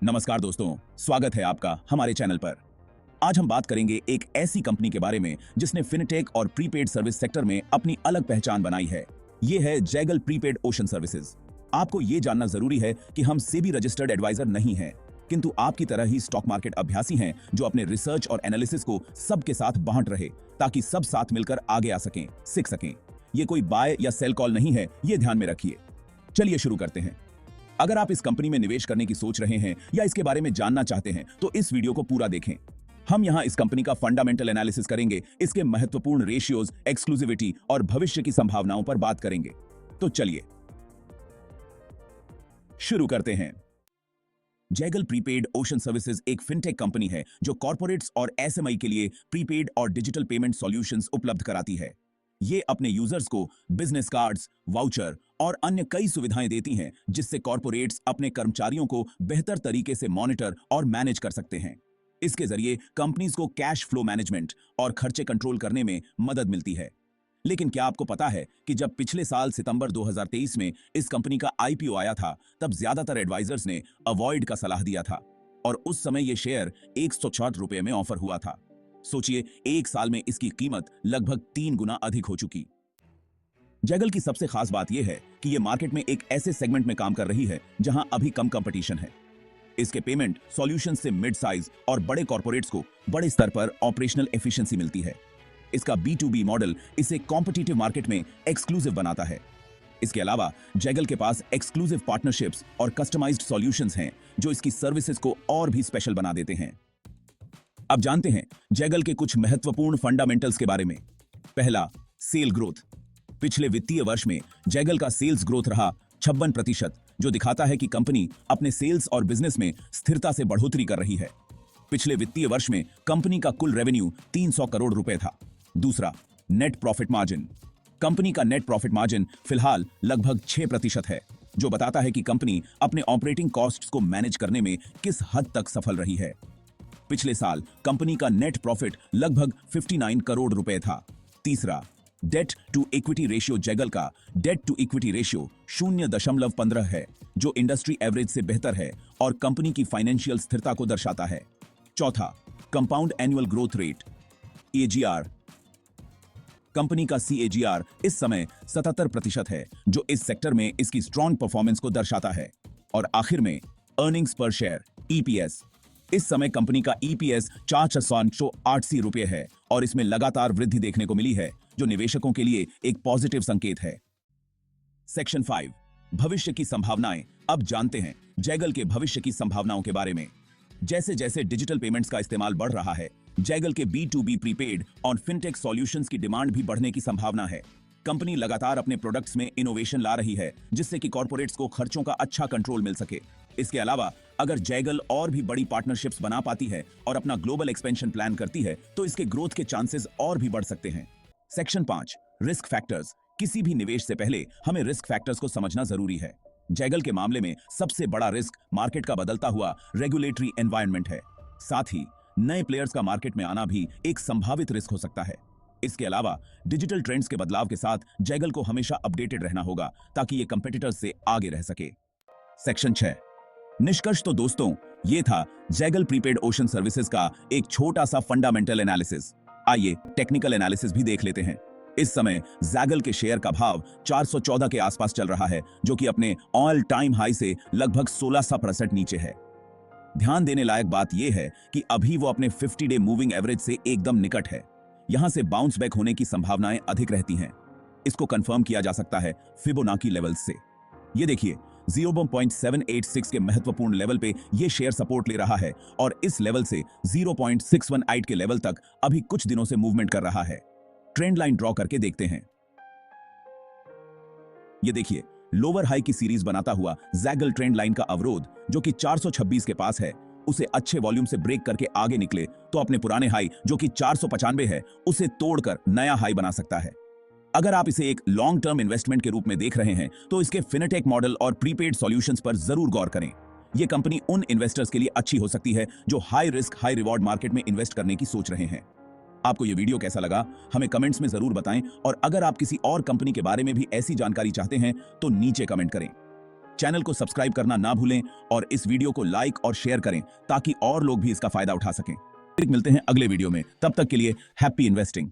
नमस्कार दोस्तों, स्वागत है आपका हमारे चैनल पर। आज हम बात करेंगे एक ऐसी कंपनी के बारे में जिसने फिनटेक और प्रीपेड सर्विस सेक्टर में अपनी अलग पहचान बनाई है। ये है जैगल प्रीपेड ओशन सर्विसेज। आपको ये जानना जरूरी है कि हम सेबी रजिस्टर्ड एडवाइजर नहीं हैं, किंतु आपकी तरह ही स्टॉक मार्केट अभ्यासी हैं जो अपने रिसर्च और एनालिसिस को सबके साथ बांट रहे ताकि सब साथ मिलकर आगे आ सकें, सीख सकें। ये कोई बाय या सेल कॉल नहीं है, ये ध्यान में रखिए। चलिए शुरू करते हैं। अगर आप इस कंपनी में निवेश करने की सोच रहे हैं या इसके बारे में जानना चाहते हैं तो इस वीडियो को पूरा देखें। हम यहां इस कंपनी का फंडामेंटल एनालिसिस करेंगे, इसके महत्वपूर्ण रेशियोज, एक्सक्लूसिविटी और भविष्य की संभावनाओं पर बात करेंगे। तो चलिए शुरू करते हैं। जैगल प्रीपेड ओशन सर्विसेज एक फिनटेक कंपनी है जो कॉर्पोरेट्स और एसएमई के लिए प्रीपेड और डिजिटल पेमेंट सॉल्यूशंस उपलब्ध कराती है। ये अपने यूजर्स को बिजनेस कार्ड्स, वाउचर और अन्य कई सुविधाएं देती हैं जिससे कॉर्पोरेट्स अपने कर्मचारियों को बेहतर तरीके से मॉनिटर और मैनेज कर सकते हैं। इसके जरिए कंपनीज को कैश फ्लो मैनेजमेंट और खर्चे कंट्रोल करने में मदद मिलती है। लेकिन क्या आपको पता है कि जब पिछले साल सितंबर 2023 में इस कंपनी का आईपीओ आया था, तब ज्यादातर एडवाइजर्स ने अवॉइड का सलाह दिया था और उस समय यह शेयर 166 रुपए में ऑफर हुआ था। सोचिए, एक साल में इसकी कीमत लगभग 3 गुना अधिक हो चुकी। जैगल की सबसे खास बात यह है कि यह मार्केट में एक ऐसे सेगमेंट में काम कर रही है जहां अभी कम कंपटीशन है। इसके पेमेंट सॉल्यूशन से मिड साइज और बड़े कॉर्पोरेट्स को बड़े स्तर पर ऑपरेशनल एफिशिएंसी मिलती है। इसका B2B मॉडल इसे कॉम्पिटिटिव मार्केट में एक्सक्लूसिव बनाता है। इसके अलावा जैगल के पास एक्सक्लूसिव पार्टनरशिप्स और कस्टमाइज्ड सॉल्यूशंस हैं जो इसकी सर्विसेज को और भी स्पेशल बना देते हैं। अब जानते हैं जैगल के कुछ महत्वपूर्ण फंडामेंटल्स के बारे में। पहला, सेल ग्रोथ। पिछले वित्तीय वर्ष में जैगल का सेल्स ग्रोथ रहा 56%, जो दिखाता है कि कंपनी अपने सेल्स और बिजनेस में स्थिरता से बढ़ोतरी कर रही है। पिछले वित्तीय वर्ष में कंपनी का कुल रेवेन्यू 300 करोड़ रुपए था। दूसरा, नेट प्रॉफिट मार्जिन। कंपनी का नेट प्रॉफिट मार्जिन फिलहाल लगभग 6% है, जो बताता है कि कंपनी अपने ऑपरेटिंग कॉस्ट्स को मैनेज करने में किस हद तक सफल रही है। पिछले साल कंपनी का नेट प्रॉफिट लगभग 59 करोड़ रुपए था। तीसरा, debt to equity ratio. Zaggle का डेट टू इक्विटी रेशियो 0.15 है, जो इंडस्ट्री एवरेज से बेहतर है और कंपनी की फाइनेंशियल स्थिरता को दर्शाता है। चौथा, compound annual growth rate AGR। Company का CAGR इस समय 77% है, जो इस सेक्टर में इसकी स्ट्रॉन्ग परफॉर्मेंस को दर्शाता है। और आखिर में अर्निंग्स पर शेयर EPS। इस समय कंपनी का EPS 480 रुपए है और इसमें लगातार वृद्धि देखने को मिली है, जो निवेशकों के लिए एक पॉजिटिव संकेत है। सेक्शन 5, भविष्य की संभावनाएं। अब जानते हैं जैगल के भविष्य की संभावनाओं के बारे में। जैसे जैसे डिजिटल पेमेंट्स का इस्तेमाल बढ़ रहा है, जैगल के B2B प्रीपेड और फिनटेक सॉल्यूशंस की डिमांड भी बढ़ने की संभावना है। कंपनी लगातार अपने प्रोडक्ट्स में इनोवेशन ला रही है, जिससे कि कॉर्पोरेट्स को खर्चों का अच्छा कंट्रोल मिल सके। इसके अलावा अगर जैगल और भी बड़ी पार्टनरशिप्स बना पाती है और अपना ग्लोबल एक्सपेंशन प्लान करती है, तो इसके ग्रोथ के चांसेस और भी बढ़ सकते हैं। Section 5, risk factors. किसी भी निवेश से पहले हमें रिस्क फैक्टर्स को समझना जरूरी है। जैगल के मामले में सबसे बड़ा रिस्क मार्केट का बदलता हुआ रेगुलेटरी एनवायरनमेंट है। साथ ही नए प्लेयर्स का मार्केट में आना भी एक संभावित रिस्क हो सकता है। इसके अलावा डिजिटल ट्रेंड्स के बदलाव के साथ जैगल को हमेशा अपडेटेड रहना होगा ताकि ये कंपेटिटर्स से आगे रह सके। सेक्शन 6, निष्कर्ष। तो दोस्तों, ये था जैगल प्रीपेड ओशन सर्विसेज का एक छोटा सा फंडामेंटल एनालिसिस। आइए टेक्निकल एनालिसिस भी देख लेते हैं। इस समय जैगल के शेयर का भाव 414 के आसपास चल रहा है, जो कि अपने ऑल टाइम हाई से लगभग 16% नीचे है। ध्यान देने लायक बात यह है कि अभी वो अपने 50 डे मूविंग एवरेज से एकदम निकट है। यहां से बाउंस बैक होने की संभावनाएं अधिक रहती हैं। इसको कंफर्म किया जा सकता है फिबोनाची लेवल्स से। ये देखिए, 0.786 के महत्वपूर्ण लेवल पे ये शेयर सपोर्ट ले रहा है और इस लेवल से 0.618 के लेवल तक अभी कुछ दिनों से मूवमेंट कर रहा है। ट्रेंड लाइन ड्रॉ करके देखते हैं। ये देखिए, लोअर हाई की सीरीज बनाता हुआ जैगल ट्रेंड लाइन का अवरोध, जो कि 426 के पास है, उसे अच्छे वॉल्यूम से ब्रेक करके आगे निकले तो अपने पुराने हाई, जो कि 495 है, उसे तोड़कर नया हाई बना सकता है। अगर आप इसे एक लॉन्ग टर्म इन्वेस्टमेंट के रूप में देख रहे हैं तो इसके फिनटेक मॉडल और प्रीपेड सॉल्यूशंस पर जरूर गौर करें। यह कंपनी उन इन्वेस्टर्स के लिए अच्छी हो सकती है जो high risk high reward market में इन्वेस्ट करने की सोच रहे हैं। आपको यह वीडियो कैसा लगा हमें कमेंट्स में जरूर बताएं और अगर आप किसी और कंपनी के बारे में भी ऐसी जानकारी चाहते हैं तो नीचे कमेंट करें। चैनल को सब्सक्राइब करना ना भूलें और इस वीडियो को लाइक और शेयर करें ताकि और लोग भी इसका फायदा उठा सकें। फिर मिलते हैं अगले वीडियो में, तब तक के लिए हैप्पी इन्वेस्टिंग।